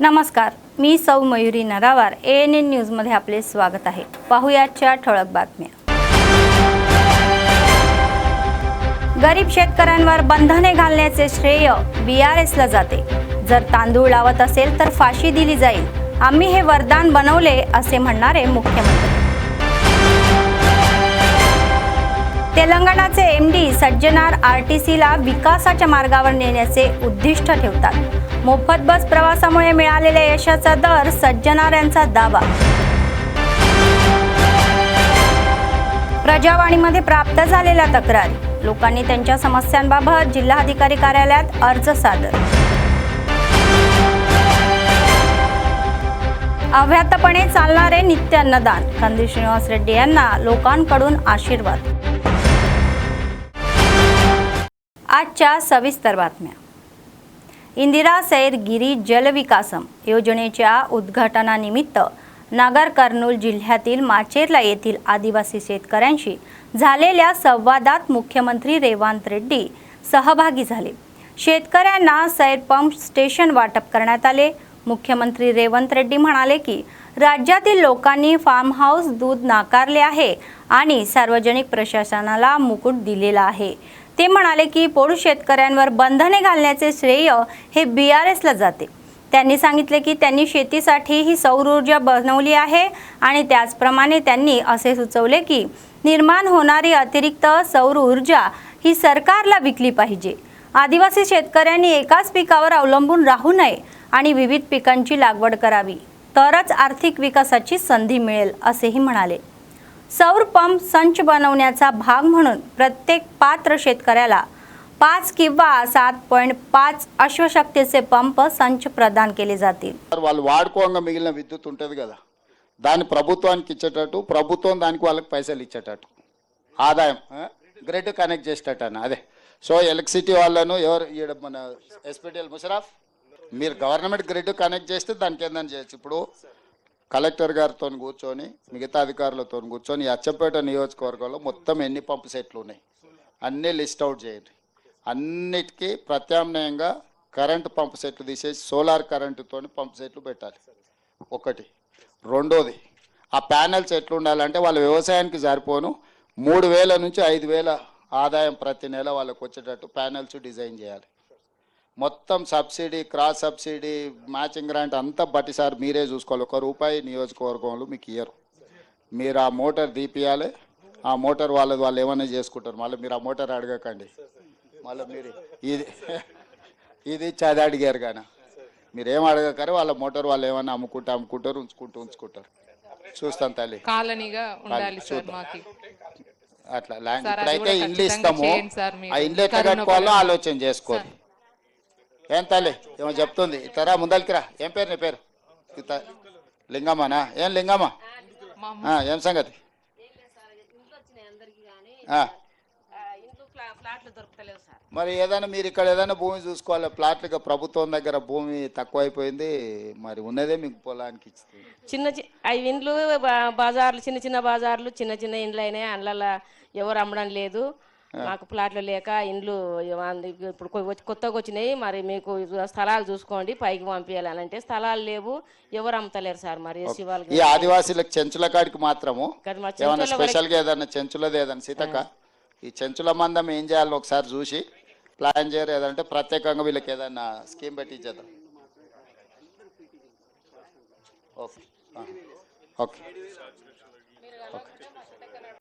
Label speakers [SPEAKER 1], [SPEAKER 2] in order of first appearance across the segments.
[SPEAKER 1] नमस्कार, मी सौ मयुरी नरावार ANN न्यूजमध्ये आपले स्वागत आहे। पाहुयाच्या ठळक बातम्या। गरीब शेतकऱ्यांवर बंधने घालण्याचे श्रेय BRSला जाते। जर तांदूळ लावत असेल तर फाशी दिली जाईल। आम्ही हे वरदान बनवले असे म्हणणारे मुख्यमंत्री। तेलंगणाचे MD सज्जनार RTCला विकासाच्या मार्गावर नेण्याचे उद्दिष्ट ठेवतात। मोफत बस प्रवासामुळे मिळालेल्या यशाचा दर सज्जनार यांचा दावा। प्रजावाणीमध्ये प्राप्त झालेल्या तक्रारी, लोकांनी त्यांच्या समस्यांबाबत जिल्हाधिकारी कार्यालयात अर्ज सादर। अव्याहतपणे चालणारे नित्य अन्नदान, कंदी श्रीनिवास रेड्डी यांना लोकांकडून आशीर्वाद। आजच्या सविस्तर बातम्या। इंदिरा सैरगिरी जलविकासम योजनेच्या उद्घाटनानिमित्त नागर कर्नूल जिल्ह्यातील माचेरला येथील आदिवासी शेतकऱ्यांशी झालेल्या संवादात मुख्यमंत्री रेवंत रेड्डी सहभागी झाले। शेतकऱ्यांना सैर पंप स्टेशन वाटप करण्यात आले। मुख्यमंत्री रेवंत रेड्डी म्हणाले की राज्यातील लोकांनी फार्म हाऊस दूध नाकारले आहे आणि सार्वजनिक प्रशासनाला मुकुट दिलेला आहे। ते म्हणाले की पोळू शेतकऱ्यांवर बंधने घालण्याचे श्रेय हे BRSला जाते। त्यांनी सांगितले की त्यांनी शेतीसाठी ही सौर ऊर्जा बनवली आहे आणि त्याचप्रमाणे त्यांनी असे सुचवले की निर्माण होणारी अतिरिक्त सौर ऊर्जा ही सरकारला विकली पाहिजे। आदिवासी शेतकऱ्यांनी एकाच पिकावर अवलंबून राहू नये आणि विविध पिकांची लागवड करावी, तरच आर्थिक विकासाची संधी मिळेल असेही म्हणाले। सौर पंप संच बनवण्याचा भाग म्हणून प्रत्येक पात्र शेतकऱ्याला 5 किंवा 7.5 अश्वशक्तीचे पंप संच प्रदान केले जातील।
[SPEAKER 2] వాళ్ళు వాడుకోంగా మిగిలిన విద్యుత్ ఉంటది కదా, దాన్ని ప్రభుత్వానికి ఇచ్చేటట్టు, ప్రభుత్వం దానికి వాళ్ళకి పైసలు ఇచ్చేటట్టు, ఆదాయం గ్రిడ్ కనెక్ట్ చేసేటట్టు అదే। సో ఎలక్ట్రిసిటీ వాళ్ళను ఎవరు మన SPTL ముషరఫ్ మీరు గవర్నమెంట్ గ్రిడ్ కనెక్ట్ చేస్తే దానికి ఏందని చేయొచ్చు। ఇప్పుడు కలెక్టర్ గారితో కూర్చొని మిగతా అధికారులతో కూర్చొని అచ్చంపేట నియోజకవర్గంలో మొత్తం ఎన్ని పంపు సెట్లు ఉన్నాయి అన్నీ లిస్ట్ అవుట్ చేయండి। అన్నిటికీ ప్రత్యామ్నాయంగా కరెంటు పంపు సెట్లు తీసేసి సోలార్ కరెంటుతో పంపు సెట్లు పెట్టాలి ఒకటి। రెండోది ఆ ప్యానెల్స్ ఎట్లు ఉండాలంటే వాళ్ళ వ్యవసాయానికి సరిపోను 3000 నుంచి 5000 ఆదాయం ప్రతి నెల వాళ్ళకు వచ్చేటట్టు ప్యానెల్స్ డిజైన్ చేయాలి। మొత్తం subsidy, cross subsidy, matching grant అంతా బట్టి సార్ మీరే చూసుకోవాలి। ₹1 నియోజకవర్గంలో మీకు ఇయ్యరు। మీరు ఆ మోటార్ దీపియాలి, ఆ మోటార్ వాళ్ళు ఏమైనా చేసుకుంటారు। మళ్ళీ మీరు ఆ మోటార్ అడగకండి, మళ్ళీ మీరు ఇది చది అడిగారు కానీ మీరేం అడగకరు। వాళ్ళ మోటార్ వాళ్ళు ఏమైనా అమ్ముకుంటారు, ఉంచుకుంటారు। చూస్తాను తల్లి, అట్లా ల్యాండ్ ఇప్పుడైతే ఇండ్లు ఇస్తాము, ఆ ఇండ్లు ఎట్లా కట్టుకోవాలో ఆలోచన చేసుకోవాలి। ఏం తల్లి ఏమో చెప్తుంది, ఇతరా ముందరికి రా। ఏం పేరు నీ పేరు? లింగమ్మనా? ఏం లింగమ్మ, ఏం సంగతి? మరి ఏదైనా మీరు ఇక్కడ ఏదైనా భూమి చూసుకోవాలి, ప్లాట్లుగా ప్రభుత్వం దగ్గర భూమి తక్కువైపోయింది, మరి ఉన్నదే మీకు పొలానికి ఇస్తుంది।
[SPEAKER 3] అవి ఇండ్లు బజార్లు, చిన్న బజార్లు, చిన్న ఇండ్లు అయినాయి, అందులో ఎవరు అమ్మడం లేదు। మాకు ప్లాట్లు లేక ఇండ్లు ఇప్పుడు కొత్తగా వచ్చినాయి, మరి మీకు స్థలాలు చూసుకోండి, పైకి పంపించాలని అంటే స్థలాలు లేవు, ఎవరు అమ్ముతలేరు సార్। మరి
[SPEAKER 2] ఈ ఆదివాసీలకు చెంచుల కాడికి మాత్రము ఏమైనా స్పెషల్గా ఏదైనా చెంచులది ఏదైనా సీతక్క, ఈ చెంచుల మందం ఏం చేయాలని ఒకసారి చూసి ప్లాన్ చేయరు, ఏదంటే ప్రత్యేకంగా వీళ్ళకి ఏదైనా స్కీమ్ పెట్టి ఇచ్చేద్దాం। ఓకే।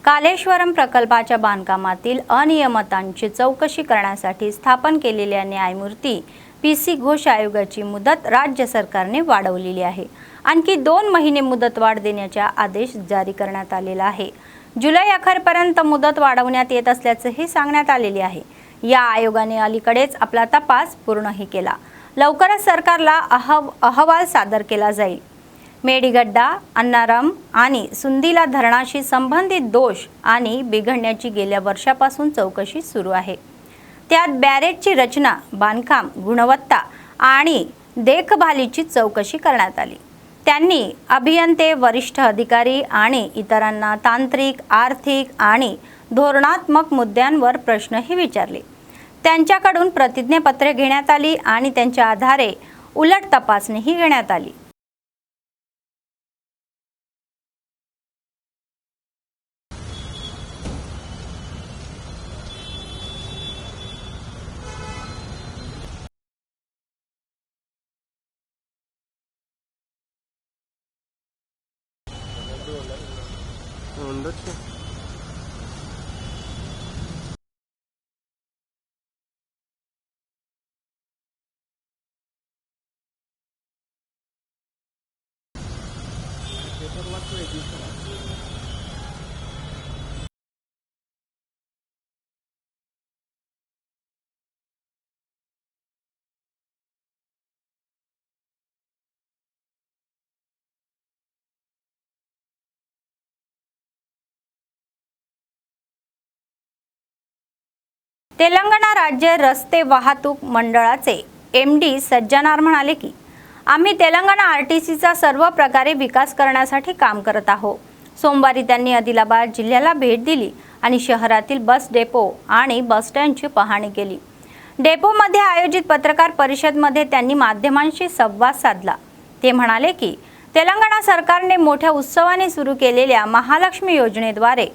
[SPEAKER 1] कालेश्वरम प्रकल्पाच्या बांधकामातील अनियमिततांची चौकशी करण्यासाठी स्थापन केलेल्या न्यायमूर्ती PC घोष आयोगाची मुदत राज्य सरकारने वाढवलेली आहे। आणखी 2 महिने मुदतवाढ देण्याचा आदेश जारी करण्यात आलेला आहे। जुलै अखेरपर्यंत मुदत वाढवण्यात येत असल्याचेही सांगण्यात आलेले आहे। या आयोगाने अलीकडेच आपला तपास पूर्णही केला। लवकरच सरकारला अहवाल सादर केला जाईल। मेडीगड्डा, अन्नारम आणि सुंदीला धरणाशी संबंधित दोष आणि बिघडण्याची गेल्या वर्षापासून चौकशी सुरू आहे। त्यात बॅरेजची रचना, बांधकाम, गुणवत्ता आणि देखभालीची चौकशी करण्यात आली। त्यांनी अभियंते, वरिष्ठ अधिकारी आणि इतरांना तांत्रिक, आर्थिक आणि धोरणात्मक मुद्द्यांवर प्रश्नही विचारले। त्यांच्याकडून प्रतिज्ञापत्रे घेण्यात आली आणि त्यांच्या आधारे उलट तपासणीही घेण्यात आली। तेलंगणा राज्य रस्ते वाहतूक मंडळाचे MD सज्जनार म्हणाले की आम्ही तेलंगणा RTCचा सर्व प्रकारे विकास करण्यासाठी काम करत आहोत। सोमवारी त्यांनी आदिलाबाद जिल्ह्याला भेट दिली आणि शहरातील बस डेपो आणि बस स्टँडची पाहणी केली। डेपोमध्ये आयोजित पत्रकार परिषदेमध्ये त्यांनी माध्यमांशी संवाद साधला। ते म्हणाले की तेलंगणा सरकारने मोठ्या उत्सवाने सुरू केलेल्या महालक्ष्मी योजनेद्वारे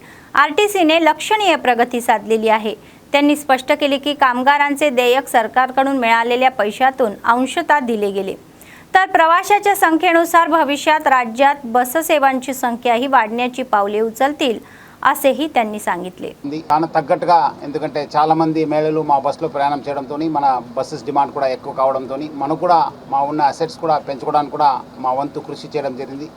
[SPEAKER 1] RTCने लक्षणीय प्रगती साधलेली आहे। त्यांनी स्पष्ट केले की कामगारांचे देयक सरकारकडून मिळालेल्या पैशातून अंशतः दिले गेले, तर प्रवाशाच्या संख्येनुसार भविष्यात राज्यात बस सेवांची संख्याही वाढण्याची पावले उचलतील అసేహి त्यांनी सांगितले।
[SPEAKER 4] దాని తగ్గట్టుగా ఎందుకంటే చాలా మంది మహిళలు మా బస్సులో ప్రయాణం చేయడంతోని మన బస్సెస్ డిమాండ్ కూడా ఎక్కువ కావడంతోని మనకు కూడా మా ఉన్న అసెట్స్ కూడా పెంచుకోవడానికి కూడా మా వంతు కృషి చేయడం జరిగింది।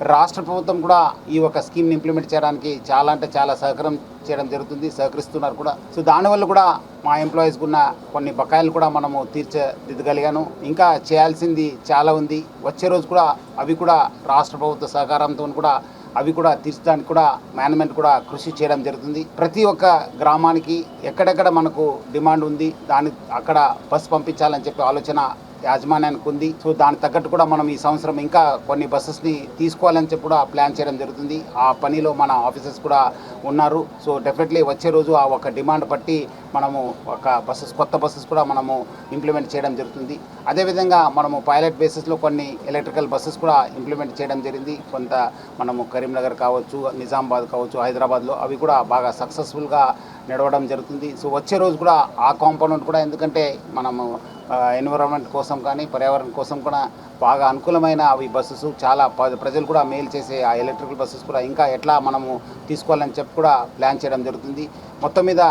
[SPEAKER 4] రాష్ట్ర ప్రభుత్వం కూడా ఈ ఒక స్కీమ్ని ఇంప్లిమెంట్ చేయడానికి చాలా అంటే చాలా సహకారం చేయడం జరుగుతుంది, సహకరిస్తున్నారు కూడా। సో దానివల్ల కూడా మా ఎంప్లాయీస్కి ఉన్న కొన్ని బకాయిలు కూడా మనము తీర్చిదిద్దగలిగాను। ఇంకా చేయాల్సింది చాలా ఉంది, వచ్చే రోజు కూడా అవి కూడా రాష్ట్ర ప్రభుత్వ సహకారంతో కూడా అవి కూడా తీర్చడానికి కూడా మేనేజ్మెంట్ కూడా కృషి చేయడం జరుగుతుంది। ప్రతి ఒక్క గ్రామానికి ఎక్కడెక్కడ మనకు డిమాండ్ ఉంది దాని అక్కడ బస్ పంపించాలని చెప్పి ఆలోచన యాజమాన్యానికి ఉంది। సో దాని తగ్గట్టు కూడా మనం ఈ సంవత్సరం ఇంకా కొన్ని బస్సెస్ని తీసుకోవాలని చెప్పి కూడా ప్లాన్ చేయడం జరుగుతుంది। ఆ పనిలో మన ఆఫీసర్స్ కూడా ఉన్నారు। సో డెఫినెట్లీ వచ్చే రోజు ఆ ఒక డిమాండ్ బట్టి మనము ఒక కొత్త బస్సెస్ కూడా మనము ఇంప్లిమెంట్ చేయడం జరుగుతుంది। అదేవిధంగా మనము పైలట్ బేసిస్లో కొన్ని ఎలక్ట్రికల్ బస్సెస్ కూడా ఇంప్లిమెంట్ చేయడం జరిగింది। కొంత మనము కరీంనగర్ కావచ్చు, నిజామాబాద్ కావచ్చు, హైదరాబాద్లో అవి కూడా బాగా సక్సెస్ఫుల్గా నడవడం జరుగుతుంది। సో వచ్చే రోజు కూడా ఆ కాంపోనెంట్ కూడా ఎందుకంటే మనము ఎన్విరాన్మెంట్ కోసం కానీ పర్యావరణం కోసం కూడా బాగా అనుకూలమైన అవి బస్సెస్ చాలా ప్రజలు కూడా మేలు చేసే ఆ ఎలక్ట్రికల్ బస్సెస్ కూడా ఇంకా ఎట్లా మనము తీసుకోవాలని చెప్పి కూడా ప్లాన్ చేయడం జరుగుతుంది। మొత్తం మీద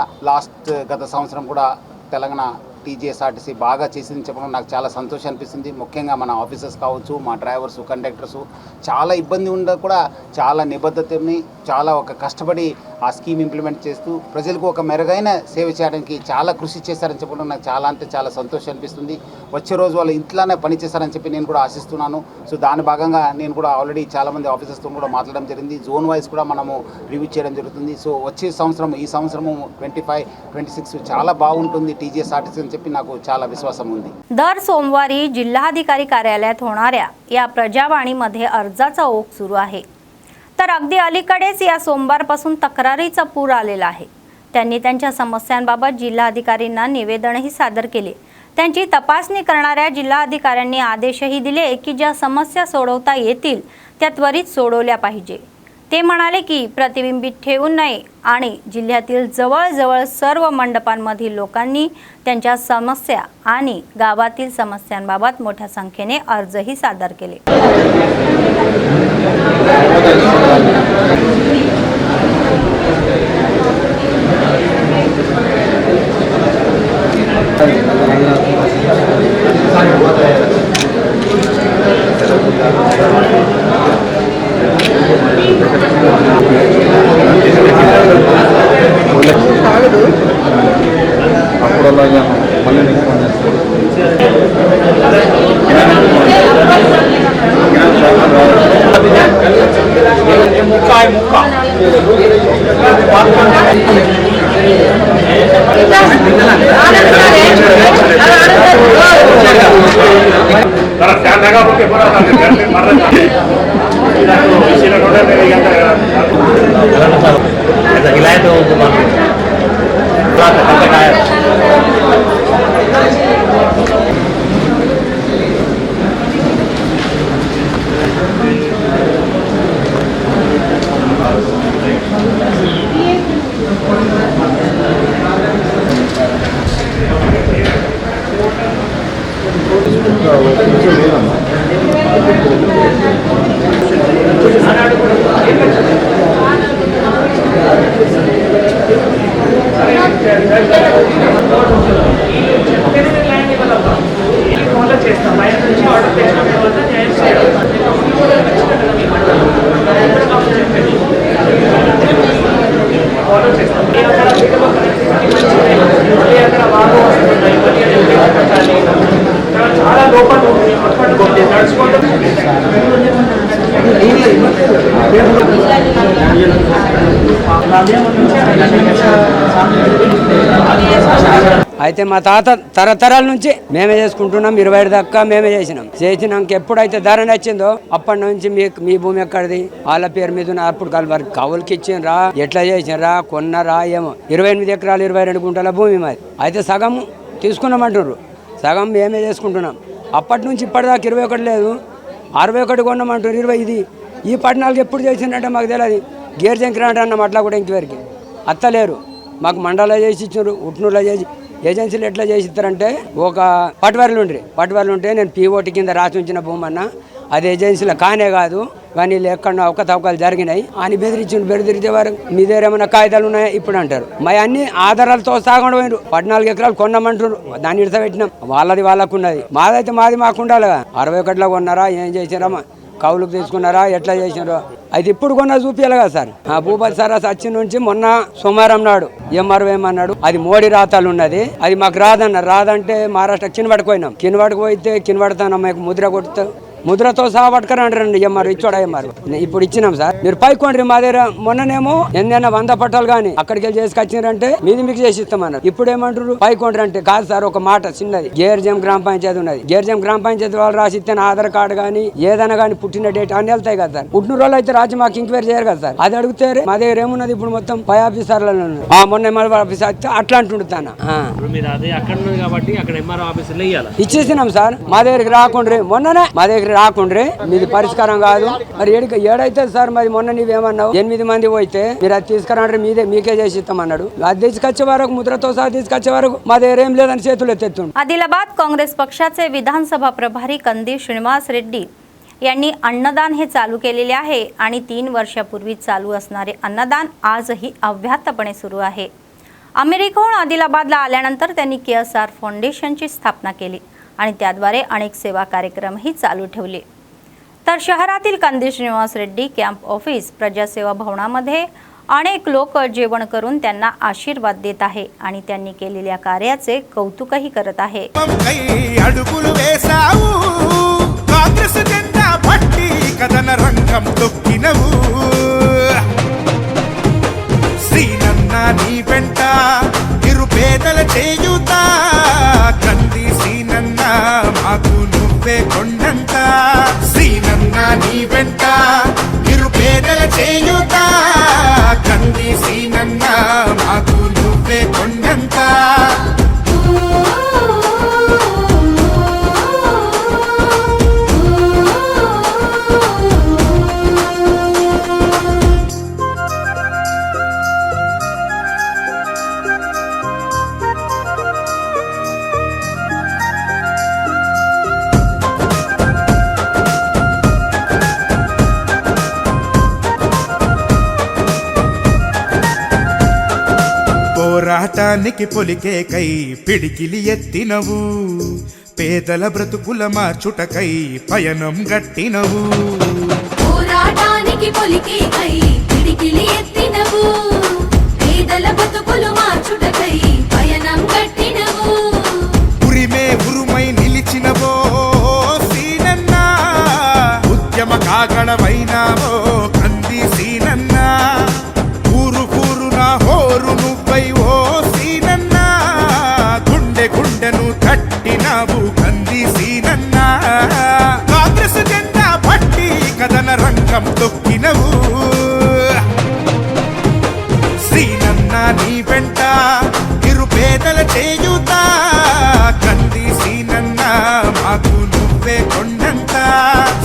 [SPEAKER 4] గత సంవత్సరం కూడా తెలంగాణ TGSRTC బాగా చేసిందని చెప్పడం నాకు చాలా సంతోషం అనిపిస్తుంది। ముఖ్యంగా మన ఆఫీసర్స్ కావచ్చు, మా డ్రైవర్స్, కండక్టర్స్ చాలా ఇబ్బంది ఉండ కూడా చాలా నిబద్ధతని చాలా ఒక కష్టపడి ఆ స్కీమ్ ఇంప్లిమెంట్ చేస్తూ ప్రజలకు ఒక మెరుగైన సేవ చేయడానికి చాలా కృషి చేశారని చెప్పడం నాకు చాలా అంటే చాలా సంతోషం అనిపిస్తుంది। వచ్చే రోజు వాళ్ళు ఇంట్లోనే పని చేశారని చెప్పి నేను కూడా ఆశిస్తున్నాను। సో దాని భాగంగా నేను కూడా ఆల్రెడీ చాలామంది ఆఫీసర్స్తో కూడా మాట్లాడడం జరిగింది, జోన్ వైజ్ కూడా మనము రివ్యూ చేయడం జరుగుతుంది। సో వచ్చే సంవత్సరం ఈ సంవత్సరము 25-26 చాలా బాగుంటుంది TGSRTC అని చెప్పి నాకు చాలా విశ్వాసం ఉంది।
[SPEAKER 1] दर सोमवारी जिल्हाधिकारी कार्यालयात होणाऱ्या या प्रजावाणीमध्ये अर्जाचा ओघ सुरू आहे, तर अगदी अलीकडेच या सोमवारपासून तक्रारीचा पूर आलेला आहे। त्यांनी त्यांच्या समस्यांबाबत जिल्हाधिकाऱ्यांना निवेदनही सादर केले। त्यांची तपासणी करणाऱ्या जिल्हाधिकाऱ्यांनी आदेशही दिले की ज्या समस्या सोडवता येतील त्या त्वरित सोडवल्या पाहिजे। ते म्हणाले की प्रतिबिंबित ठेवू नये आणि जिल्ह्यातील जवळजवळ सर्व मंडपांमधील लोकांनी त्यांच्या समस्या आणि गावातील समस्यांबाबत मोठ्या संख्येने अर्जही सादर केले।
[SPEAKER 5] చాలా లోపల నడుచుకుంటూ
[SPEAKER 6] అయితే మా తాత తరతరాల నుంచి మేమే చేసుకుంటున్నాం. 20 దాకా మేమే చేసినాక ఎప్పుడైతే ధర నచ్చిందో అప్పటి నుంచి మీ భూమి ఎక్కడిది వాళ్ళ పేరు మీద అప్పుడు కవులకి ఇచ్చిండ్రా, ఎట్లా చేసినరా, కొన్నరా, ఏమో 28 ఎకరాలు 22 గుంటల భూమి మాది. అయితే సగం తీసుకున్నామంటున్నారు, సగం మేమే చేసుకుంటున్నాం. అప్పటి నుంచి ఇప్పటిదాకా 21 లేదు, 61 కొన్నామంటారు. 20 ఇది ఈ 14 ఎప్పుడు చేసిందంటే మాకు తెలియదు. గేర్ జంకిరాంట అన్నాం, అట్లా కూడా ఇంతవరకు అత్తలేరు. మాకు మండలం చేసి ఇచ్చారు, ఉట్నూరులో చేసి. ఏజెన్సీలు ఎట్లా చేసి ఇస్తారంటే ఒక పట్టువాళ్ళు ఉంటే నేను పీఓటీ కింద రాసి ఉంచిన భూమి అన్న, అది ఏజెన్సీలో కానే కాదు కానీ ఎక్కడ అవకతవకలు జరిగినాయి అని బెదిరితే వారు మీ దగ్గర ఏమైనా కాగితాలు ఉన్నాయా ఇప్పుడు అంటారు. మరి అన్ని ఆధారాలతో సాగండి పోయినారు. 14 ఎకరాలు కొన్నామంటారు, దాన్ని ఇడతపెట్టినాం. వాళ్ళది వాళ్ళకు ఉన్నది, మాదైతే మాది మాకు ఉండాలి. 61లో కొన్నారా, ఏం చేసినారా, కౌలుకు తీసుకున్నారా, ఎట్లా చేసినారో అయితే ఇప్పుడు కొన్నా చూపించాలి కదా సార్. భూపతి సార్ సచిన్ నుంచి మొన్న సోమవారం నాడు ఎంఆర్ఓ ఏమన్నాడు, అది మోడీ రాతాలు ఉన్నది, అది మాకు రాదంటే మహారాష్ట్ర కిన్వాడికి పోయితే కిన్వాడతాను ముద్ర కొడుతా, ముద్రతో సహా పట్టుకరండి ఎంఆర్ఓ ఇచ్చాడా ఎంఆర్ఓ. ఇప్పుడు ఇచ్చినాం సార్, మీరు పైకోండి మా దగ్గర. మొన్ననేమో ఎన్నైనా 100 పట్టాలు కానీ అక్కడికి వెళ్ళి చేసుకొచ్చినారంటే మీది మీకు చేసి ఇస్తామన్నారు. ఇప్పుడు ఏమంటారు పైకోండి అంటే, కాదు సార్ ఒక మాట చిన్నది, గేర్జం గ్రామ పంచాయతీ ఉన్నది, గేర్జం గ్రామ పంచాయతీ వాళ్ళు రాసి ఇస్తే ఆధార్ కార్డు కానీ ఏదైనా కానీ పుట్టిన డేట్ అన్ని వెళ్తాయి కదా సార్. పుట్టిన రోజులు అయితే రాజు మాకు ఇంక్వైరీ చేయరు కదా సార్. అది అడిగితే మా దగ్గర ఏమున్నది ఇప్పుడు మొత్తం పై ఆఫీసర్లు మొన్న ఎంఆర్ఓ ఆఫీస్ అయితే అట్లా అంటుంటాను. ఇచ్చేసినాం సార్, మా దగ్గరికి రాకుండా మొన్ననే మా దగ్గర రాకుండ్రే మీది పరిష్కారం కాదు. మరి ఏడైతే సార్, మరి మొన్న నీవేమన్నావు 8 మంది పోయితే మీరు అది తీసుకురండి మీకే చేసి ఇస్తామన్నాడు. అది తీసుకొచ్చే వరకు ముద్రతో సహా తీసుకొచ్చే వరకు మా దగ్గర ఏం लेదని చేతులు ఎత్తేస్తుండు.
[SPEAKER 1] आदिलाबाद काँग्रेस पक्षाचे विधानसभा प्रभारी कंदी श्रीनिवास रेड्डी यांनी अन्नदान हे चालू केलेले आहे आणि 3 वर्षापूर्वी चालू असणारे अन्नदान आजही अव्याहतपणे सुरू आहे. अमेरिकेहून आदिलाबादला आल्यानंतर त्यांनी KSR फाउंडेशनची स्थापना केली आणि त्याद्वारे अनेक सेवा कार्यक्रमही चालू ठेवले. तर शहरातील कंदी श्रीनिवास रेड्डी कॅम्प ऑफिस प्रजासेवा भवनामध्ये अनेक लोक जेवण करून त्यांना आशीर्वाद देत आहे आणि त्यांनी केलेल्या कार्याचे कौतुकही करत आहे.
[SPEAKER 7] పోరాటానికి పొలికే కై పిడికిలి ఎత్తినవు, పేదల బ్రతుకుల మార్చుటకై పయనం గట్టినవు.
[SPEAKER 8] పోరాటానికి పొలికే కై పిడికిలి ఎత్తినవు, పేదల బ్రతుకులు మార్చుటకై పయనం గట్టినవు.
[SPEAKER 7] ఉరిమే ఉరుమై నిలిచినవో సీనన్న, ఉద్యమ కాగడమైనావో కంది సీనన్న. ఊరు ఊరున హోరు నువ్వై ఓ సీనన్న, గుండె గుండెను తట్టినావు కంది సీనన్న. కాంగ్రెస్ జెండా పట్టి కథన రంగం తొక్కినవు సీనన్న. నీ వెంట నిరుపేదల చేయుత కంది సీనన్న, మాకు నువ్వే కొండంత.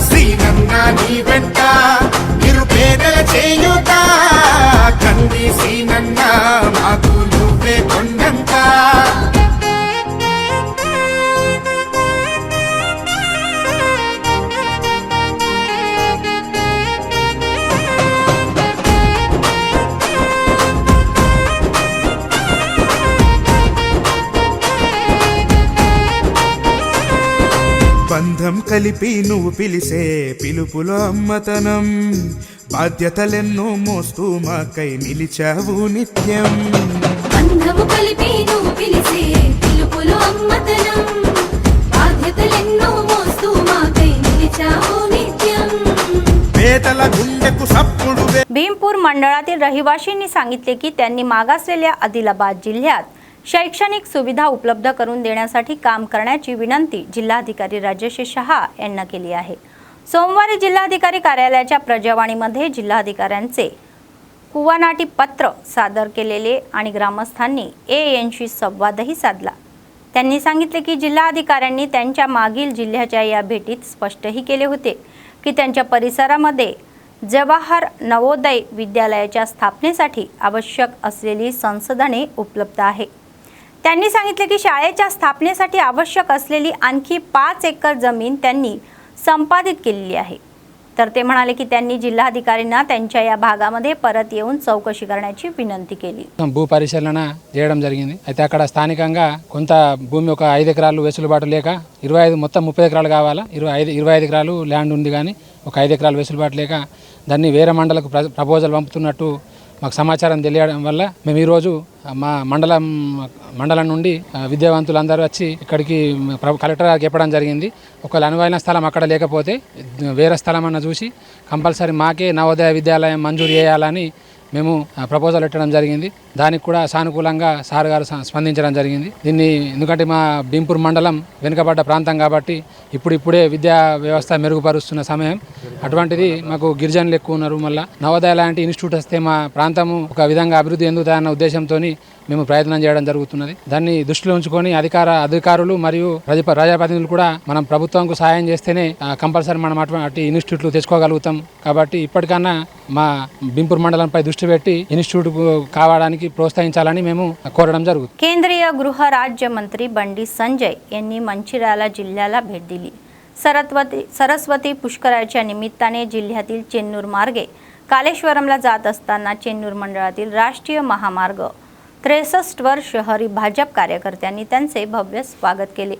[SPEAKER 7] సీనన్న నీ వెంట నిరుపేదల చేయుత కంది సీనన్న. బంధం కలిపి నువ్వు పిలిసే పిలుపులో అమ్మతనం, బాధ్యతలెన్నో మోస్తూ మాకై నిలిచావు నిత్యం.
[SPEAKER 8] బంధము కలిపి నువ్వు పిలిసే పిలుపులో అమ్మతనం, బాధ్యతలెన్నో మోస్తూ మాకై నిలిచావు నిత్యం.
[SPEAKER 7] పేదల గుండెకు సప్పుడు
[SPEAKER 1] भीमपूर मंडळातील रहिवाशींनी सांगितले की त्यांनी मागासलेल्या आदिलाबाद जिल्ह्यात शैक्षणिक सुविधा उपलब्ध करून देण्यासाठी काम करण्याची विनंती जिल्हाधिकारी राजेश शहा यांना केली आहे. सोमवारी जिल्हाधिकारी कार्यालयाच्या प्रजावाणीमध्ये जिल्हाधिकाऱ्यांचे कुवानाटी पत्र सादर केलेले आणि ग्रामस्थांनी यांशी संवादही साधला. त्यांनी सांगितले की जिल्हाधिकाऱ्यांनी त्यांच्या मागील जिल्ह्याच्या या भेटीत स्पष्टही केले होते की त्यांच्या परिसरामध्ये जवाहर नवोदय विद्यालयाच्या स्थापनेसाठी आवश्यक असलेली संसाधने उपलब्ध आहे. त्यांनी सांगितले की शाळेच्या स्थापनेसाठी आवश्यक असलेली आणखी 5 एकर जमीन त्यांनी संपादित केलेली आहे. तर ते म्हणाले की त्यांनी जिल्हाधिकाऱ्यांना त्यांच्या या भागामध्ये परत येऊन चौकशी करण्याची వినంతి केली.
[SPEAKER 9] భూ పరిశీలన చేయడం జరిగింది. అయితే అక్కడ స్థానికంగా కొంత భూమి ఒక 5 ఎకరాలు వెసులుబాటు లేక 25 మొత్తం 30 ఎకరాలు కావాలా, 25 ఎకరాలు ల్యాండ్ ఉంది కానీ ఒక 5 ఎకరాలు వెసులుబాటు లేక దాన్ని వేరే మండలకు ప్రపోజల్ పంపుతున్నట్టు మాకు సమాచారం తెలియడం వల్ల మేము ఈరోజు మా మండలం నుండి విద్యావంతులందరూ వచ్చి ఇక్కడికి కలెక్టర్ గారికి చెప్పడం జరిగింది. ఒకవేళ అనువైన స్థలం అక్కడ లేకపోతే వేరే స్థలం అన్న చూసి కంపల్సరీ మాకే నవోదయ విద్యాలయం మంజూరు చేయాలని మేము ప్రపోజల్ పెట్టడం జరిగింది. దానికి కూడా సానుకూలంగా సార్ గారు స్పందించడం జరిగింది. దీన్ని ఎందుకంటే మా భీంపూర్ మండలం వెనుకబడ్డ ప్రాంతం కాబట్టి ఇప్పుడే విద్యా వ్యవస్థ మెరుగుపరుస్తున్న సమయం. అటువంటిది మాకు గిరిజనులు ఎక్కువ ఉన్నారు. మళ్ళీ నవోదయ లాంటి ఇన్స్టిట్యూట్ వస్తే మా ప్రాంతము ఒక విధంగా అభివృద్ధి చెందుతాయన్న ఉద్దేశంతో మేము ప్రయత్నం చేయడం జరుగుతున్నది. దాన్ని దృష్టిలో ఉంచుకొని అధికారులు మరియు ప్రజాప్రతినిధులు కూడా మనం ప్రభుత్వంకు సహాయం చేస్తేనే కంపల్సరీ మనం అటువంటి ఇన్స్టిట్యూట్లు తెచ్చుకోగలుగుతాం. కాబట్టి ఇప్పటికన్నా మా భీంపూర్ మండలంపై దృష్టి పెట్టి ఇన్స్టిట్యూట్ కావడానికి ప్రోత్సహించాలని మేము కోరడం జరుగుతుంది.
[SPEAKER 1] केंद्रीय गृह राज्य मंत्री बंडी संजय यांनी मंचिराला जिल्ह्याला भेट दिली. सरस्वती पुष्कराच्या निमित्ताने जिल्ह्यातील चेन्नूर मार्गे कालेश्वरमला जात असताना चेन्नूर मंडळातील राष्ट्रीय महामार्ग 63 वर शहरी भाजप कार्यकर्त्यांनी त्यांचे भव्य स्वागत केले.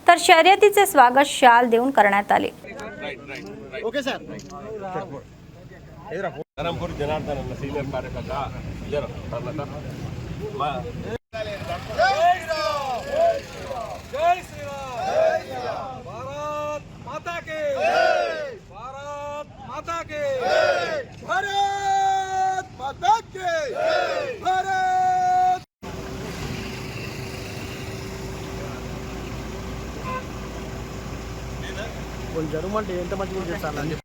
[SPEAKER 1] तर शर्यतीचे स्वागत शाल देऊन करण्यात आले.
[SPEAKER 5] జరుమంటే ఎంత మంచి కూడా చేస్తాను.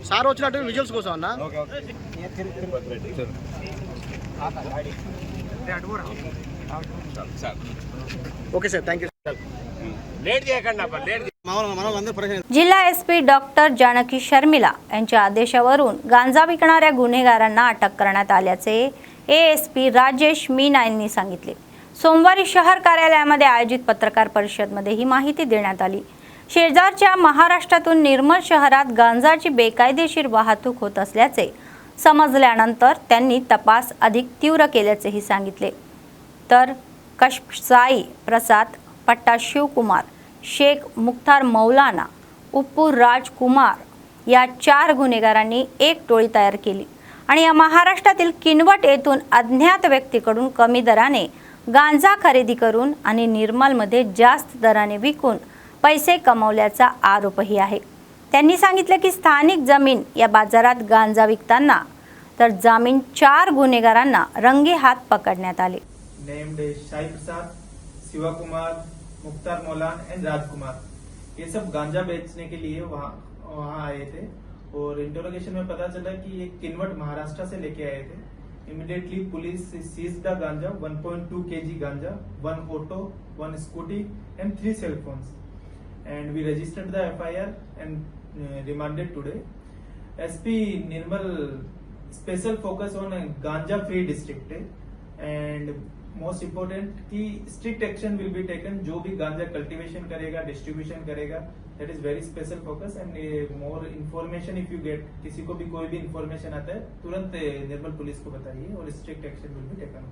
[SPEAKER 5] సార్ వచ్చినట్టు విజువల్స్ కోసం అన్న. Okay sir, thank you.
[SPEAKER 1] जिल्हा एसपी डॉक्टर जानकी शर्मिला यांच्या आदेशावरून गांजा विकणाऱ्या गुन्हेगारांना अटक करण्यात आल्याचे एएसपी राजेश मीना यांनी सांगितले. सोमवारी शहर कार्यालयामध्ये आयोजित पत्रकार परिषदेमध्ये ही माहिती देण्यात आली. शेजारच्या महाराष्ट्रातून निर्मल शहरात गांजाची बेकायदेशीर वाहतूक होत असल्याचे समजल्यानंतर त्यांनी तपास अधिक तीव्र केल्याचेही सांगितले. तर कशसाई प्रसाद, पट्टा शिवकुमार, शेख मुख्तार मौलाना, उप्पू राजकुमार या 4 गुन्हेगारांनी एक टोळी तयार केली आणि या महाराष्ट्रातील किनवट येथून अज्ञात व्यक्तीकडून कमी दराने गांजा खरेदी करून आणि निर्मलमध्ये जास्त दराने विकून पैसे कमवल्याचा आरोपही आहे। त्यांनी सांगितले की स्थानिक जमीन या बाजारात गांजा विकताना तर जामीन 4 गुन्हेगारांना रंगे हात पकडण्यात आले।
[SPEAKER 10] नेम्ड शाही प्रसाद, शिवा कुमार, मुख्तार मौलान एंड राजकुमार, ये सब गांजा बेचने के लिए वहाँ आए थे और इंटरोगेशन में पता चला कि ये किनवट महाराष्ट्र से लेके आए थे। इमीडिएटली पुलिस सीज द गांजा 1.2 kg गांजा, 1 auto, 1 scooty and 3 cell phones and we registered the FIR and remanded today. SP Nirmal special focus on ganja free district and most important कि strict action will be taken जो भी गांजा cultivation करेगा, distribution करेगा, that is very special focus and more information if you get, किसी को भी कोई भी information आता है तुरंत निर्मल पुलिस को बताइए और strict action will be taken.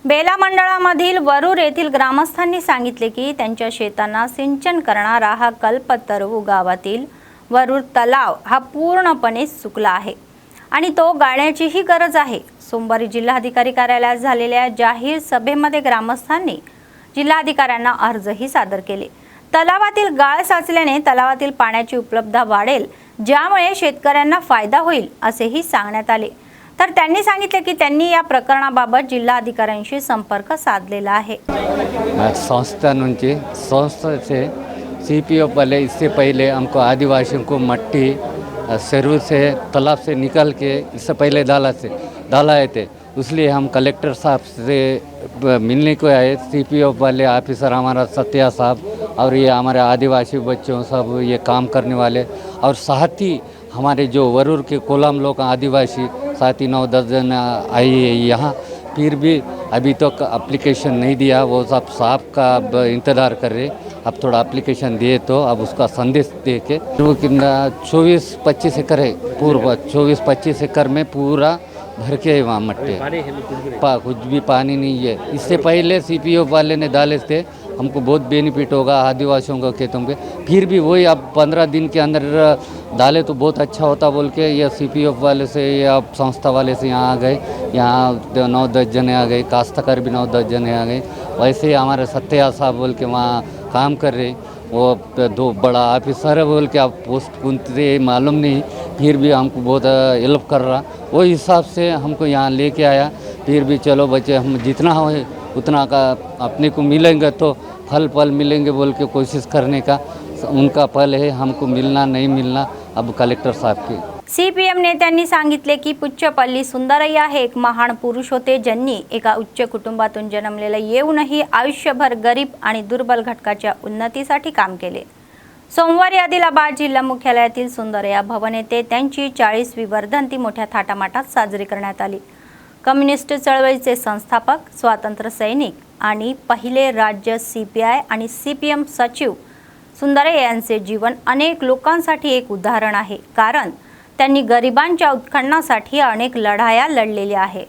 [SPEAKER 1] बेला मंडळामधील वरूर येथील ग्रामस्थांनी सांगितले की त्यांच्या शेतांना सिंचन करणारा हा कल्पतरू गावातील वरूर तलाव हा पूर्णपणे सुकला आहे आणि तो गाळण्याचीही गरज आहे। सोमवारी जिल्हाधिकारी कार्यालयात झालेल्या जाहीर सभेमध्ये ग्रामस्थांनी जिल्हाधिकाऱ्यांना अर्जही सादर केले। तलावातील गाळ साचल्याने तलावातील पाण्याची उपलब्धता वाढेल, ज्यामुळे शेतकऱ्यांना फायदा होईल असेही सांगण्यात आले। तर त्यांनी सांगितले की त्यांनी या प्रकरणाबाबत जिल्हाधिकाऱ्यांशी संपर्क साधलेला आहे।
[SPEAKER 11] संस्था से CPO वाले इससे पहले हमको आदिवासियों को मट्टी सरु से तालाब से निकल के इससे पहले डाला आए थे, इसलिए हम कलेक्टर साहब से मिलने को आए। CPO वाले ऑफिसर हमारा सत्या साहब और ये हमारे आदिवासी बच्चों सब ये काम करने वाले और साथ ही हमारे जो वरूर के कोलम लोग आदिवासी साथ ही 9-10 जन आई है यहाँ, फिर भी अभी तक एप्लीकेशन नहीं दिया। वो सब साहब का अब इंतज़ार कर रहे, अब थोड़ा एप्लीकेशन दिए तो अब उसका संदेश दे के 24-25 एकड़ है, पूर्व 24-25 एकड़ में पूरा भर के है वहाँ मट्टे, कुछ भी पानी नहीं है। इससे पहले CPO वाले ने डाले थे, हमको बहुत बेनिफिट होगा आदिवासियों का खेतों पे, फिर भी वही अब 15 दिन के अंदर डाले तो बहुत अच्छा होता बोल के ये CPO वाले से या संस्था वाले से यहाँ आ गए। यहाँ 9-10 जने आ गए, काश्तकार भी 9-10 जने आ गए। वैसे ही हमारे सत्या साहब बोल के वहाँ काम कर रहे, वो 2 बड़ा ऑफिसर है बोल के, आप पोस्ट कौन मालूम नहीं, फिर भी हमको बहुत हेल्प कर रहा। वो हिसाब से हमको यहाँ लेके आया। फिर भी चलो बच्चे, हम जितना हो उतना का अपने को मिलेंगे तो फल मिलेंगे बोल के कोशिश करने का उनका फल है, हमको मिलना नहीं मिलना अब कलेक्टर साहब की।
[SPEAKER 1] CPM नेत्यांनी सांगितले की पुच्छपल्ली सुंदरय्या हे एक महान पुरुष होते, ज्यांनी एका उच्च कुटुंबातून जन्मलेले येऊनही आयुष्यभर गरीब आणि दुर्बल घटकाच्या उन्नतीसाठी काम केले। सोमवारी आदिलाबाद जिल्हा मुख्यालयातील सुंदरय्या भवन येथे त्यांची 40वी वर्धंती मोठ्या थाटामाटात साजरी करण्यात आली। कम्युनिस्ट चळवळीचे संस्थापक, स्वातंत्र्य सैनिक आणि पहिले राज्य CPI आणि CPM सचिव सुंदरय्या यांचे जीवन अनेक लोकांसाठी एक उदाहरण आहे, कारण त्यांनी गरिबांच्या उत्खननासाठी अनेक लढाया लढलेल्या आहेत।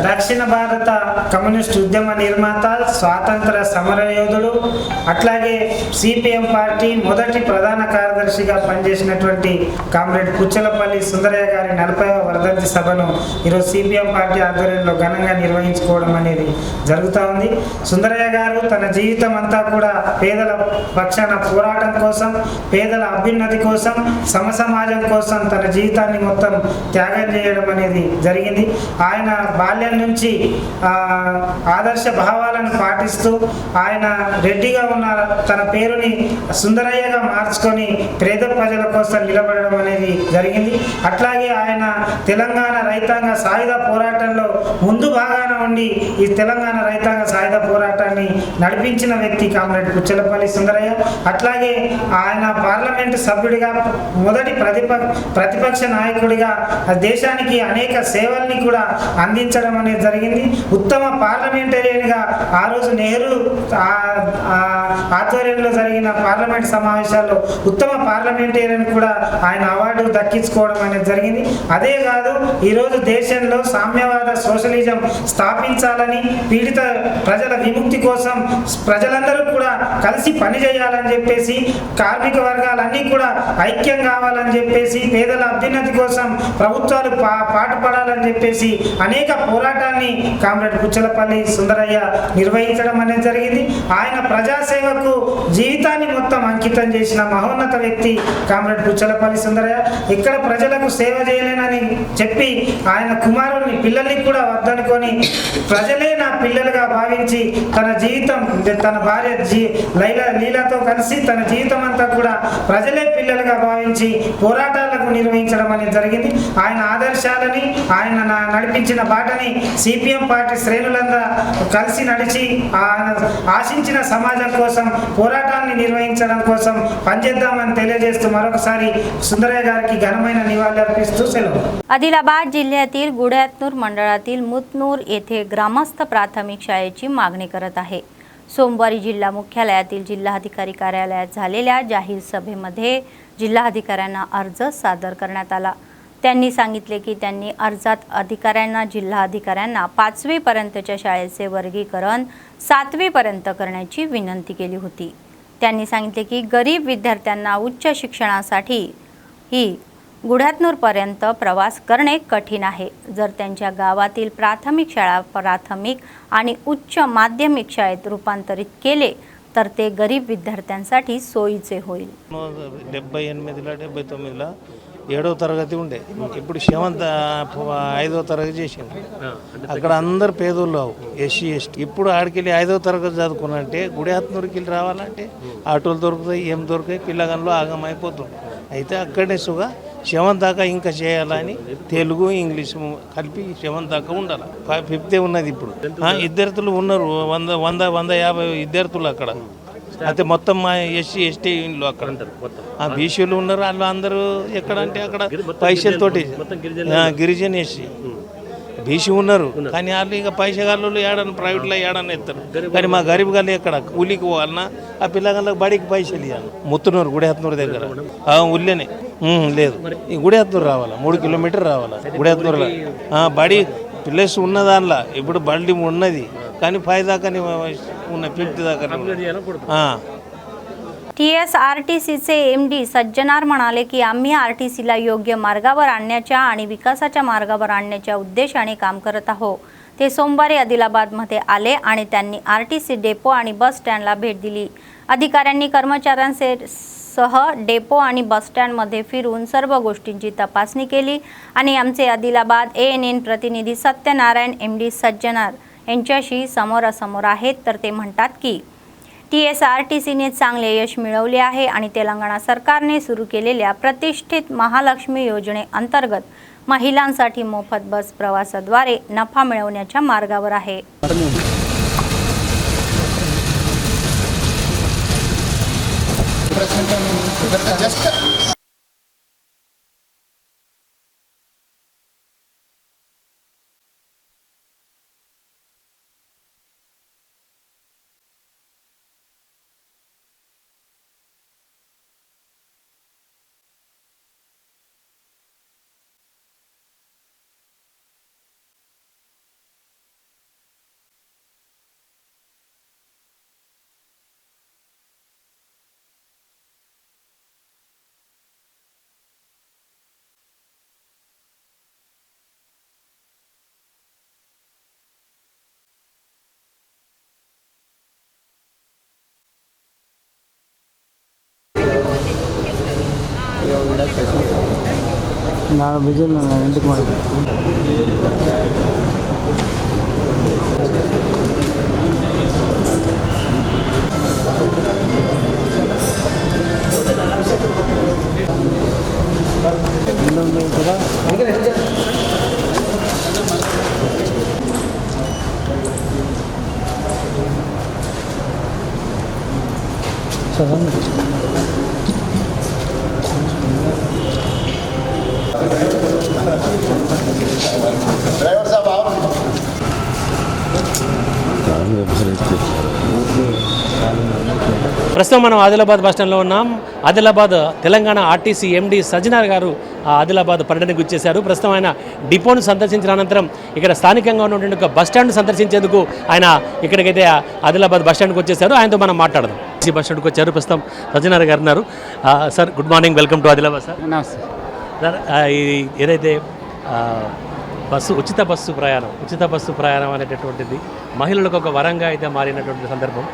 [SPEAKER 12] దక్షిణ భారత కమ్యూనిస్ట్ ఉద్యమ నిర్మాత, స్వాతంత్ర సమరయోధుడు, అట్లాగే సిపిఎం పార్టీ మొదటి ప్రధాన కార్యదర్శిగా పనిచేసినటువంటి కామ్రేడ్ పుచ్చలపల్లి సుందరయ్య గారి 40వ వర్ధంతి సభను ఈరోజు సిపిఎం పార్టీ ఆధ్వర్యంలో ఘనంగా నిర్వహించుకోవడం అనేది జరుగుతూ ఉంది. సుందరయ్య గారు తన జీవితం అంతా కూడా పేదల పక్షాన పోరాటం కోసం, పేదల అభ్యున్నతి కోసం, సమసమాజం కోసం తన జీవితాన్ని మొత్తం త్యాగం చేయడం అనేది జరిగింది. ఆయన బాల్యం నుంచి ఆదర్శ భావాలను పాటిస్తూ ఆయన రెడ్డిగా ఉన్న తన పేరుని సుందరయ్యగా మార్చుకొని పేద ప్రజల కోసం నిలబడడం అనేది జరిగింది. అట్లాగే ఆయన తెలంగాణ రైతాంగ సాయుధ పోరాటంలో ముందు భాగాన ఉండి ఈ తెలంగాణ రైతాంగ సాయుధ పోరాటాన్ని నడిపించిన వ్యక్తి కామ్రేడ్ పుచ్చలపల్లి సుందరయ్య. అట్లాగే ఆయన పార్లమెంటు సభ్యుడిగా మొదటి ప్రతిపక్ష నాయకుడిగా దేశానికి అనేక సేవల్ని కూడా అందించడం అనేది జరిగింది. ఉత్తమ పార్లమెంటేరియన్గా ఆ రోజు నెహ్రూ ఆధ్వర్యంలో జరిగిన పార్లమెంట్ సమావేశాల్లో ఉత్తమ పార్లమెంటేరియన్ కూడా ఆయన అవార్డు దక్కించుకోవడం అనేది జరిగింది. అదే కాదు, ఈరోజు దేశంలో సామ్యవాద సోషలిజం స్థాపించాలని, పీడిత ప్రజల విముక్తి కోసం ప్రజలందరూ కూడా కలిసి పనిచేయాలని చెప్పేసి, కార్మిక వర్గాలన్నీ కూడా ఐక్యం కావాలని చెప్పేసి, పేదల అభ్యున్నతి కోసం ప్రభుత్వాలు పాటుపడాలని చెప్పేసి అనేక పోరాటాన్ని కామ్రేడ్ పుచ్చలపల్లి సుందరయ్య నిర్వహించడం అనేది జరిగింది. ఆయన ప్రజాసేవకు జీవితాన్ని మొత్తం అంకితం చేసిన మహోన్నత వ్యక్తి కామ్రేడ్ పుచ్చలపల్లి సుందరయ్య. ఇక్కడ ప్రజలకు సేవ చేయలేనని చెప్పి ఆయన కుమారుడిని, పిల్లల్ని కూడా వద్దనుకొని ప్రజలే నా పిల్లలుగా భావించి తన జీవితం, తన భార్య లీలాతో కలిసి తన జీవితం అంతా కూడా ప్రజలే పిల్లలుగా భావించి పోరాటాలకు నిర్వహించడం అనేది జరిగింది. ఆయన ఆదర్శాలని, ఆయన నడిపించిన బాటని సిపిఎం పార్టీ శ్రేణులంతా కలిసి నడిచి ఆయన ఆశించిన సమాజం కోసం పోరాటాన్ని నిర్వహించడం కోసం పనిచేద్దామని తెలియజేస్తू మరొకసారి सुंदरయ్య गाరికి घनమైన निवाళులు अर्पिస్తూ సెలవు.
[SPEAKER 1] आदिलाबाद जिल्ह्यातील गुढ्यातनूर मंडळातील मुतनूर येथे ग्रामस्थ प्राथमिक शाळेची मागणी करत आहे. सोमवारी जिल्हा मुख्यालयातील जिल्हाधिकारी कार्यालयात झालेल्या जाहीर सभेमध्ये जिल्हाधिकाऱ्यांना अर्ज सादर करण्यात आला. त्यांनी सांगितले की त्यांनी अर्जात अधिकाऱ्यांना, जिल्हाधिकाऱ्यांना 5वी पर्यंतच्या शाळेचे वर्गीकरण 7वी पर्यंत करण्याची विनंती केली होती. त्यांनी सांगितले की गरीब विद्यार्थ्यांना उच्च शिक्षणासाठी ही गुढ्यातनूरपर्यंत प्रवास करणे कठीण आहे. जर त्यांच्या गावातील प्राथमिक शाळा प्राथमिक आणि उच्च माध्यमिक शाळेत रूपांतरित केले तर ते गरीब विद्यार्थ्यांसाठी सोयीचे होईल.
[SPEAKER 13] 78 7వ తరగతి ఉండే, ఇప్పుడు 5వ తరగతి చేసింది. అక్కడ అందరు పేదోళ్ళు, ఎస్సీ ఎస్టీ. ఇప్పుడు ఆడికెళ్ళి 5వ తరగతి చదువుకున్నంటే గుడిహత్నూరుకి వెళ్ళి రావాలంటే ఆటోలు దొరుకుతాయి, ఏం దొరుకుతాయి, పిల్లగాళ్ళు ఆగమైపోతుంది. అయితే అక్కడనే సుగా 7th దాకా ఇంకా చేయాలని తెలుగు ఇంగ్లీష్ కలిపి 7th దాకా ఉండాలి. 5th ఉన్నది. ఇప్పుడు విద్యార్థులు ఉన్నారు 150 విద్యార్థులు అక్కడ. అయితే మొత్తం మా ఎస్సీ ఎస్టీ ఇండ్లు అక్కడ బీసీలు ఉన్నారు. వాళ్ళు అందరూ ఎక్కడంటే అక్కడ పైసలతోటి గిరిజన ఎస్సీ బీసీ ఉన్నారు. కానీ వాళ్ళు ఇంకా పైసగాళ్ళు ఏడని ప్రైవేట్లో ఏడని ఎత్తారు. కానీ మా గరీబ్ గాళ్ళు ఎక్కడ కూలికి పోవాలన్నా ఆ పిల్లగాళ్ళకి బడికి పైసలు ఇవ్వాలి. ముత్తునూరు గుడిహత్నూరు దగ్గర ఉల్లెనే లేదు. ఈ గుడిహత్నూరు రావాలా, 3 కిలోమీటర్ రావాలా గుడిహత్నూరులో. బడి ప్లస్ ఉన్న దానిలో ఇప్పుడు బల్డి ఉన్నది కానీ 5 దాకా ఉన్న 50 దాకా.
[SPEAKER 1] TSRTCचे MD सज्जनार म्हणाले की आम्ही RTCला योग्य मार्गावर आणण्याच्या आणि विकासाच्या मार्गावर आणण्याच्या उद्देशाने काम करत आहोत. ते सोमवारी आदिलाबादमध्ये आले आणि त्यांनी RTC डेपो आणि बस स्टँडला भेट दिली. अधिकाऱ्यांनी कर्मचाऱ्यांसह डेपो आणि बस स्टँडमध्ये फिरून सर्व गोष्टींची तपासणी केली आणि आमचे आदिलाबाद ANN प्रतिनिधी सत्यनारायण MD सज्जनार यांच्याशी समोरासमोर आहेत. तर ते म्हणतात की TSRTCने चांगले यश मिळवले आहे आणि तेलंगणा सरकारने सुरू केलेल्या प्रतिष्ठित महालक्ष्मी योजनेअंतर्गत महिलांसाठी मोफत बस प्रवासाद्वारे नफा मिळवण्याच्या मार्गावर आहे.
[SPEAKER 5] ನಾನು ಬಿಜಲ್ ಎಂಟಕ್ಕೆ ಮಾಡಿದ್ದೆ. ಇನ್ನೊಂದು ಕೂಡ
[SPEAKER 2] ड्राइवर साहब आओ.
[SPEAKER 14] ప్రస్తుతం మనం ఆదిలాబాద్ బస్టాండ్లో ఉన్నాం. ఆదిలాబాద్ తెలంగాణ ఆర్టీసీ ఎండీ సజ్జనార్ గారు ఆదిలాబాద్ పర్యటనకు వచ్చేశారు. ప్రస్తుతం ఆయన డిపోను సందర్శించిన అనంతరం ఇక్కడ స్థానికంగా ఉన్నటువంటి ఒక బస్టాండ్ సందర్శించేందుకు ఆయన ఇక్కడికైతే ఆదిలాబాద్ బస్టాండ్కి వచ్చేశారు. ఆయనతో మనం మాట్లాడదాం. బస్టాండ్కి వచ్చారు. ప్రస్తుతం సజ్జనార్ గారు ఉన్నారు. Sir good morning, welcome to Adilabad sir.
[SPEAKER 4] నమస్తే
[SPEAKER 14] సార్, ఏదైతే ఉచిత బస్సు ప్రయాణం అనేటటువంటిది మహిళలకు ఒక వరంగా అయితే మారినటువంటి సందర్భం.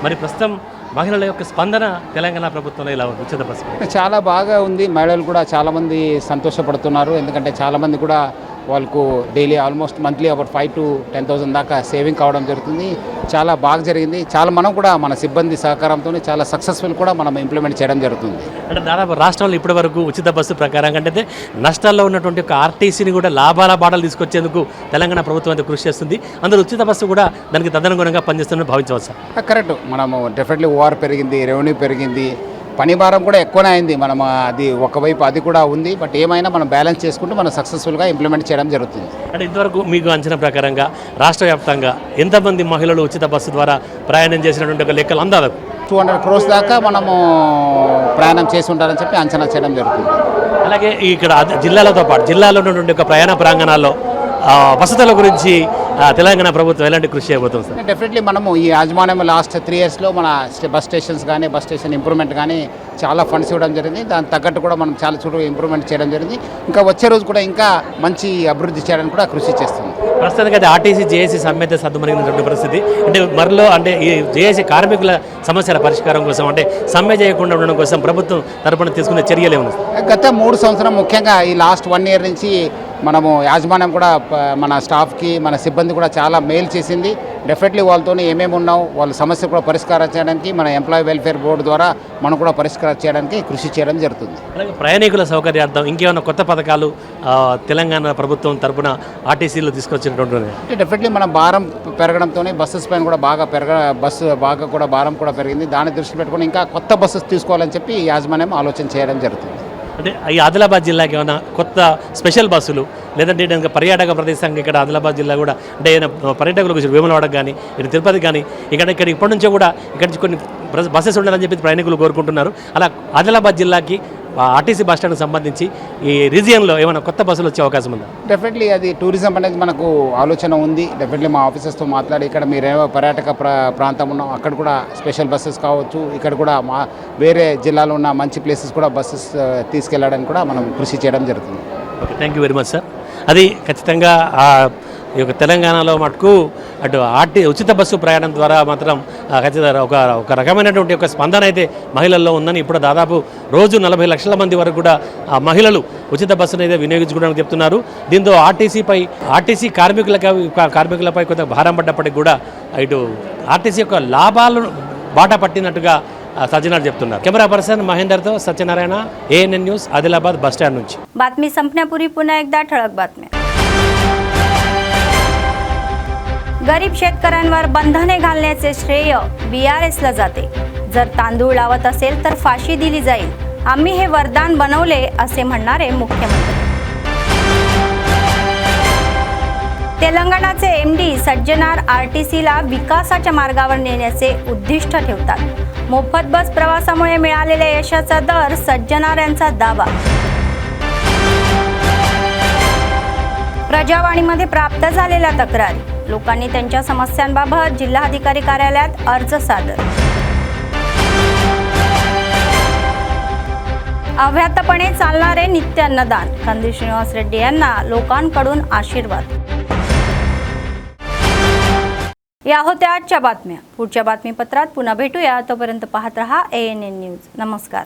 [SPEAKER 14] మరి ప్రస్తుతం మహిళల యొక్క స్పందన తెలంగాణ ప్రభుత్వంలో ఇలా ఉంది ఉచిత బస్సు?
[SPEAKER 4] చాలా బాగా ఉంది. మహిళలు కూడా చాలామంది సంతోషపడుతున్నారు. ఎందుకంటే చాలామంది కూడా వాళ్ళకు daily almost monthly about 5,000 to 10,000 దాకా సేవింగ్ కావడం జరుగుతుంది. చాలా బాగా జరిగింది. మనం కూడా మన సిబ్బంది సహకారంతో చాలా సక్సెస్ఫుల్ కూడా మనం ఇంప్లిమెంట్ చేయడం జరుగుతుంది.
[SPEAKER 14] అంటే దాదాపు రాష్ట్రంలో ఇప్పటి వరకు ఉచిత బస్సు ప్రకారం అంటే నష్టాల్లో ఉన్నటువంటి ఒక ఆర్టీసీని కూడా లాభాల బాటలు తీసుకొచ్చేందుకు తెలంగాణ ప్రభుత్వం అయితే కృషి చేస్తుంది. అందులో ఉచిత బస్సు కూడా దానికి తదనుగుణంగా పనిచేస్తుందని భావించవచ్చు.
[SPEAKER 4] కరెక్ట్. మనము డెఫినెట్లీ ఓఆర్ పెరిగింది, రెవెన్యూ పెరిగింది, పని భారం కూడా ఎక్కువనే అయింది. మనం అది ఒకవైపు అది కూడా ఉంది. బట్ ఏమైనా మనం బ్యాలెన్స్ చేసుకుంటూ మనం సక్సెస్ఫుల్గా ఇంప్లిమెంట్ చేయడం జరుగుతుంది.
[SPEAKER 14] అంటే ఇంతవరకు మీకు అంచనా ప్రకారంగా రాష్ట్ర వ్యాప్తంగా ఎంతమంది మహిళలు ఉచిత బస్సు ద్వారా ప్రయాణం చేసినటువంటి ఒక లెక్కలు అందాలు
[SPEAKER 4] 200 crores దాకా మనము ప్రయాణం చేసి ఉంటారని చెప్పి అంచనా చేయడం జరుగుతుంది.
[SPEAKER 14] అలాగే ఇక్కడ జిల్లాలతో పాటు జిల్లాలో ఉన్నటువంటి ఒక ప్రయాణ ప్రాంగణాల్లో వసతుల గురించి తెలంగాణ ప్రభుత్వం ఎలాంటి కృషి చేయబోతుంది సార్?
[SPEAKER 4] డెఫినెట్లీ మనము ఈ యాజమాన్యం లాస్ట్ 3 yearsలో మన బస్ స్టేషన్స్ కానీ బస్ స్టేషన్ ఇంప్రూవ్మెంట్ కానీ చాలా ఫండ్స్ ఇవ్వడం జరిగింది. దాని తగ్గట్టు కూడా మనం చాలా చోట్ల ఇంప్రూవ్మెంట్ చేయడం జరిగింది. ఇంకా వచ్చే రోజు కూడా ఇంకా మంచి అభివృద్ధి చేయడానికి కూడా కృషి చేస్తుంది.
[SPEAKER 14] ప్రస్తుతానికి అయితే ఆర్టీసీ జేఏసీ సమ్మెత సద్దుమరిగినటువంటి పరిస్థితి. అంటే మరిలో అంటే ఈ జేఏసీ కార్మికుల సమస్యల పరిష్కారం కోసం అంటే సమ్మె చేయకుండా ఉండడం కోసం ప్రభుత్వం తరపున తీసుకునే చర్యలు ఏమన్నా?
[SPEAKER 4] గత 3 సంవత్సరం ముఖ్యంగా ఈ లాస్ట్ 1 year నుంచి మనము యాజమాన్యం కూడా మన స్టాఫ్కి మన సిబ్బంది కూడా చాలా మెయిల్ చేసింది. డెఫినెట్లీ వాళ్ళతో ఏమేమి ఉన్నావు వాళ్ళ సమస్య కూడా పరిష్కారం చేయడానికి మన ఎంప్లాయీ వెల్ఫేర్ బోర్డు ద్వారా మనం కూడా పరిష్కారం చేయడానికి కృషి చేయడం జరుగుతుంది.
[SPEAKER 14] అలాగే ప్రయాణికుల సౌకర్యార్థం ఇంకేమైనా కొత్త పథకాలు తెలంగాణ ప్రభుత్వం తరపున ఆర్టీసీలో తీసుకొచ్చినటువంటి?
[SPEAKER 4] అంటే డెఫినెట్లీ మన భారం పెరగడంతో బస్సెస్ పైన కూడా బస్సు బాగా భారం కూడా పెరిగింది. దాన్ని దృష్టి పెట్టుకుని ఇంకా కొత్త బస్సెస్ తీసుకోవాలని చెప్పి యాజమాన్యం ఆలోచన చేయడం జరుగుతుంది.
[SPEAKER 14] అంటే ఈ ఆదిలాబాద్ జిల్లాకి ఏమైనా కొత్త స్పెషల్ బస్సులు లేదంటే ఇంకా పర్యాటక ప్రదేశంగా ఇక్కడ ఆదిలాబాద్ జిల్లా కూడా అంటే ఏదైనా పర్యాటకులకు వచ్చి వేములవాడకు కానీ ఇటు తిరుపతి కానీ ఇక్కడ ఇప్పటి నుంచో కూడా ఇక్కడ నుంచి కొన్ని బస్సెస్ ఉండాలని చెప్పి ప్రయాణికులు కోరుకుంటున్నారు. అలా ఆదిలాబాద్ జిల్లాకి ఆర్టీసీ బస్ స్టాండ్కి సంబంధించి ఈ రీజియన్లో ఏమైనా కొత్త బస్సులు వచ్చే అవకాశం ఉందా?
[SPEAKER 4] డెఫినెట్లీ అది టూరిజం అనేది మనకు ఆలోచన ఉంది. డెఫినెట్లీ మా ఆఫీసర్స్తో మాట్లాడి ఇక్కడ మీరేమో పర్యాటక ప్రాంతం ఉన్నాం అక్కడ కూడా స్పెషల్ బస్సెస్ కావచ్చు, ఇక్కడ కూడా వేరే జిల్లాలో ఉన్న మంచి ప్లేసెస్ కూడా బస్సెస్ తీసుకెళ్ళడానికి కూడా మనం కృషి చేయడం జరుగుతుంది.
[SPEAKER 14] Okay, thank you very much sir. అది ఖచ్చితంగా ఈ యొక్క తెలంగాణలో మటుకు అటు ఉచిత బస్సు ప్రయాణం ద్వారా మాత్రం ఖచ్చితంగా ఒక రకమైనటువంటి ఒక స్పందన అయితే మహిళల్లో ఉందని, ఇప్పుడు దాదాపు రోజు 40 లక్షల మంది వరకు కూడా మహిళలు ఉచిత బస్సును అయితే వినియోగించుకోవడానికి చెప్తున్నారు. దీంతో ఆర్టీసీ కార్మికులపై కొంత భారం పడ్డప్పటికి కూడా ఇటు ఆర్టీసీ యొక్క లాభాలు బాట పట్టినట్టుగా సజ్జనార్ చెప్తున్నారు. కెమెరా పర్సన్ మహేందర్తో Satyanarayana, ANN news, Adilabad bus stand నుంచి.
[SPEAKER 1] बातमी संपण्यापूर्वी पुन्हा एकदा ठळक बातम्या. गरीब शेतकऱ्यांवर बंधने घालण्याचे श्रेय BRSला जाते. जर तांदूळ लावत असेल तर फाशी दिली जाईल. आम्ही हे वरदान बनवले असे म्हणणारे मुख्यमंत्री. तेलंगणाचे MD सज्जनार आरटीसीला विकासाच्या मार्गावर नेण्याचे उद्दिष्ट ठेवतात. मोफत बस प्रवासामुळे मिळालेल्या यशाचा दर सज्जनार यांचा दावा. प्रजावाणीमध्ये प्राप्त झालेल्या तक्रारी, लोकांनी त्यांच्या समस्यांबाबत जिल्हाधिकारी कार्यालयात अर्ज सादर. अव्याहतपणे चालणारे नित्य अन्नदान, कंदी श्रीनिवास रेड्डी यांना लोकांकडून आशीर्वाद. या होत्या आजच्या बातम्या. पुढच्या बातमीपत्रात पुन्हा भेटूया. तोपर्यंत पाहत रहा ANN न्यूज. नमस्कार.